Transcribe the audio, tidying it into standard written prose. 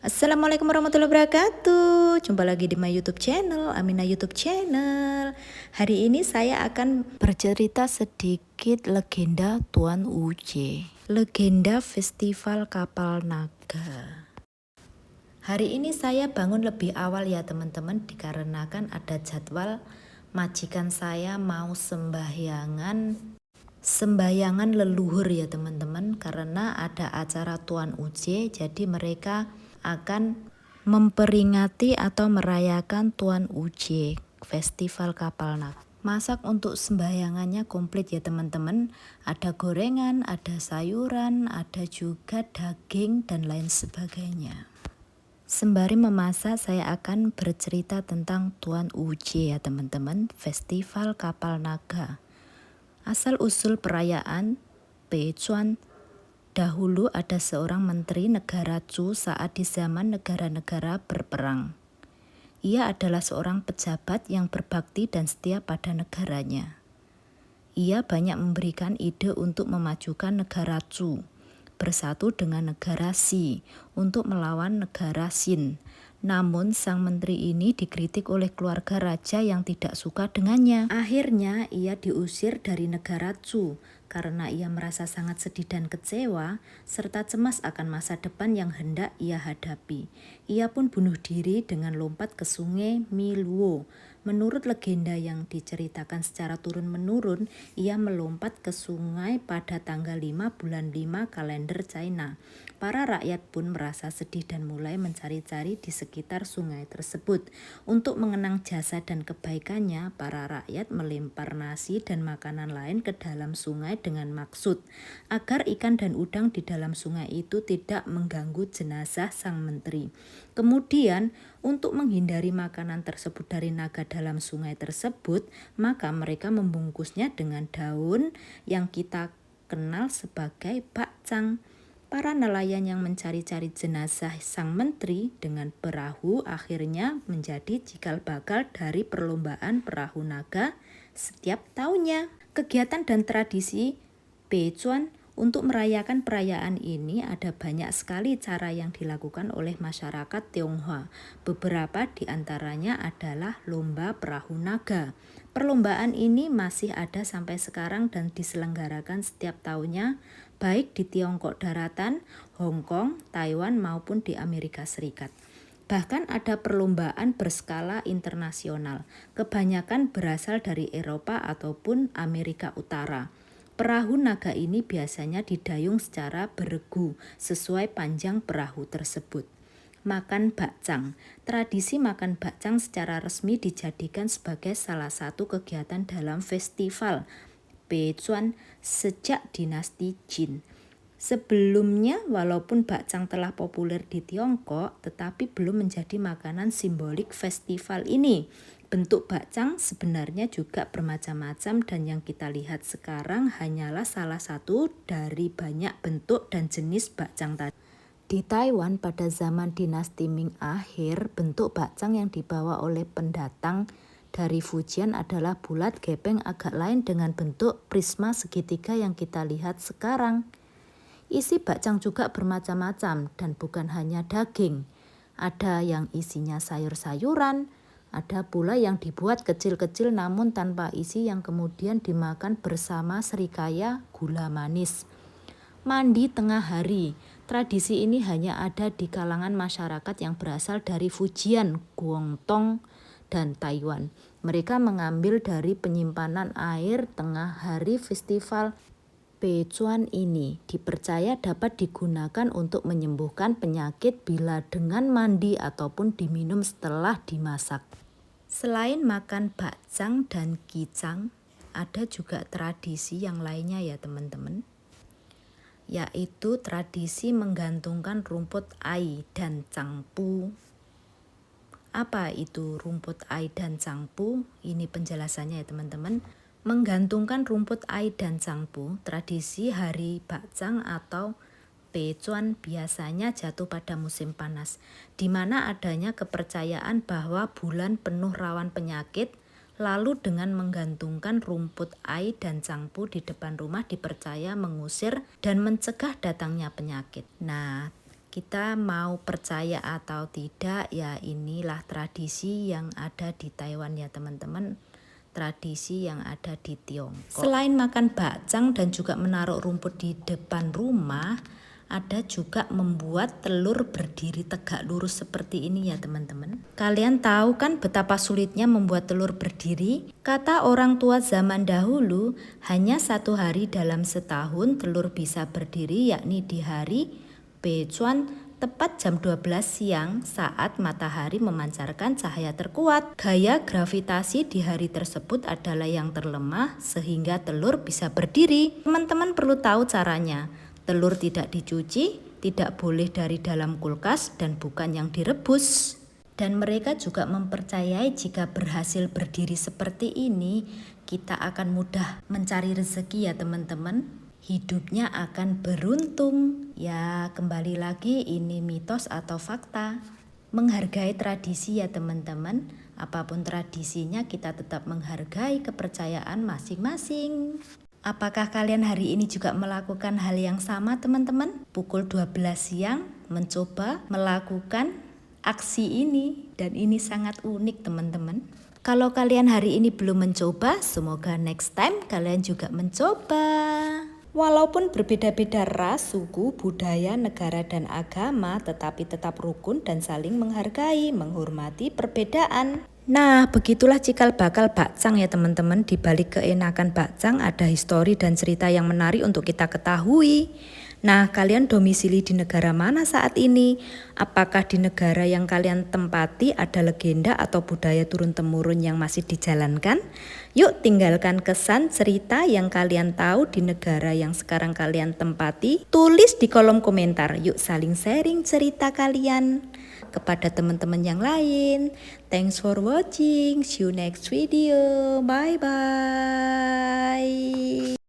Assalamualaikum warahmatullahi wabarakatuh. Jumpa lagi di my YouTube channel, Amina YouTube channel. Hari ini saya akan bercerita sedikit legenda Tuan Uce, legenda Festival Kapal Naga. Hari ini saya bangun lebih awal ya teman-teman, dikarenakan ada jadwal majikan saya mau sembahyangan leluhur ya teman-teman, karena ada acara Tuan Uce, jadi mereka akan memperingati atau merayakan Tuan Uce, Festival Kapal Naga. Masak untuk sembahyangannya komplit ya teman-teman. Ada gorengan, ada sayuran, ada juga daging dan lain sebagainya. Sembari memasak, saya akan bercerita tentang Tuan Uce ya teman-teman, Festival Kapal Naga. Asal-usul perayaan Bechuan. Dahulu ada seorang menteri negara Chu saat di zaman negara-negara berperang. Ia adalah seorang pejabat yang berbakti dan setia pada negaranya. Ia banyak memberikan ide untuk memajukan negara Chu bersatu dengan negara Xi untuk melawan negara Xin. Namun sang menteri ini dikritik oleh keluarga raja yang tidak suka dengannya. Akhirnya ia diusir dari negara Chu karena ia merasa sangat sedih dan kecewa serta cemas akan masa depan yang hendak ia hadapi. Ia pun bunuh diri dengan lompat ke sungai Miluo. Menurut legenda yang diceritakan secara turun-menurun, ia melompat ke sungai pada tanggal 5 bulan 5 kalender China. Para rakyat pun merasa sedih dan mulai mencari-cari di sekitar sungai tersebut. Untuk mengenang jasa dan kebaikannya, para rakyat melempar nasi dan makanan lain ke dalam sungai dengan maksud agar ikan dan udang di dalam sungai itu tidak mengganggu jenazah sang menteri. Kemudian, untuk menghindari makanan tersebut dari naga dalam sungai tersebut, maka mereka membungkusnya dengan daun yang kita kenal sebagai bakcang. Para nelayan yang mencari-cari jenazah sang menteri dengan perahu akhirnya menjadi cikal bakal dari perlombaan perahu naga setiap tahunnya. Kegiatan dan tradisi Bechuan untuk merayakan perayaan ini ada banyak sekali cara yang dilakukan oleh masyarakat Tionghoa. Beberapa di antaranya adalah lomba perahu naga. Perlombaan ini masih ada sampai sekarang dan diselenggarakan setiap tahunnya, baik di Tiongkok daratan, Hong Kong, Taiwan maupun di Amerika Serikat. Bahkan ada perlombaan berskala internasional, kebanyakan berasal dari Eropa ataupun Amerika Utara. Perahu naga ini biasanya didayung secara beregu sesuai panjang perahu tersebut. Makan bakcang. Tradisi makan bakcang secara resmi dijadikan sebagai salah satu kegiatan dalam festival Bechuan sejak dinasti Jin. Sebelumnya, walaupun bakcang telah populer di Tiongkok, tetapi belum menjadi makanan simbolik festival ini. Bentuk bakcang sebenarnya juga bermacam-macam dan yang kita lihat sekarang hanyalah salah satu dari banyak bentuk dan jenis bakcang tadi. Di Taiwan pada zaman dinasti Ming akhir, bentuk bakcang yang dibawa oleh pendatang dari Fujian adalah bulat gepeng agak lain dengan bentuk prisma segitiga yang kita lihat sekarang. Isi bakcang juga bermacam-macam dan bukan hanya daging. Ada yang isinya sayur-sayuran, ada pula yang dibuat kecil-kecil namun tanpa isi yang kemudian dimakan bersama serikaya gula manis. Mandi tengah hari. Tradisi ini hanya ada di kalangan masyarakat yang berasal dari Fujian, Guangdong, dan Taiwan. Mereka mengambil dari penyimpanan air tengah hari festival Bechuan ini dipercaya dapat digunakan untuk menyembuhkan penyakit bila dengan mandi ataupun diminum setelah dimasak. Selain makan bakcang dan kicang, ada juga tradisi yang lainnya ya teman-teman, yaitu tradisi menggantungkan rumput ai dan cangpu. Apa itu rumput ai dan cangpu? Ini penjelasannya ya teman-teman. Menggantungkan rumput ai dan cangpu, tradisi hari bakcang atau Bechuan biasanya jatuh pada musim panas, di mana adanya kepercayaan bahwa bulan penuh rawan penyakit, lalu dengan menggantungkan rumput ai dan cangpu di depan rumah dipercaya mengusir dan mencegah datangnya penyakit. Nah, Kita mau percaya atau tidak, ya inilah tradisi yang ada di Taiwan ya teman-teman. Tradisi yang ada di Tiongkok. Selain makan bakcang dan juga menaruh rumput di depan rumah, ada juga membuat telur berdiri tegak lurus seperti ini ya teman-teman. Kalian tahu kan betapa sulitnya membuat telur berdiri? Kata orang tua zaman dahulu, hanya 1 hari dalam setahun telur bisa berdiri, yakni di hari Bechuan, tepat jam 12 siang saat matahari memancarkan cahaya terkuat. Gaya gravitasi di hari tersebut adalah yang terlemah sehingga telur bisa berdiri. Teman-teman perlu tahu caranya. Telur tidak dicuci, tidak boleh dari dalam kulkas dan bukan yang direbus. Dan mereka juga mempercayai jika berhasil berdiri seperti ini, kita akan mudah mencari rezeki ya teman-teman. Hidupnya akan beruntung. Ya, kembali lagi ini mitos atau fakta. Menghargai tradisi ya teman-teman. Apapun tradisinya kita tetap menghargai kepercayaan masing-masing. Apakah kalian hari ini juga melakukan hal yang sama teman-teman? Pukul 12 siang mencoba melakukan aksi ini dan ini sangat unik teman-teman. Kalau kalian hari ini belum mencoba, semoga next time kalian juga mencoba. Walaupun berbeda-beda ras, suku, budaya, negara, dan agama, tetapi tetap rukun dan saling menghargai, menghormati perbedaan. Nah, begitulah cikal bakal bakcang ya teman-teman. Di balik keenakan bakcang ada histori dan cerita yang menarik untuk kita ketahui. Nah, kalian domisili di negara mana saat ini? Apakah di negara yang kalian tempati ada legenda atau budaya turun-temurun yang masih dijalankan? Yuk tinggalkan kesan cerita yang kalian tahu di negara yang sekarang kalian tempati. Tulis di kolom komentar, yuk saling sharing cerita kalian kepada teman-teman yang lain. Thanks for watching, see you next video, bye-bye.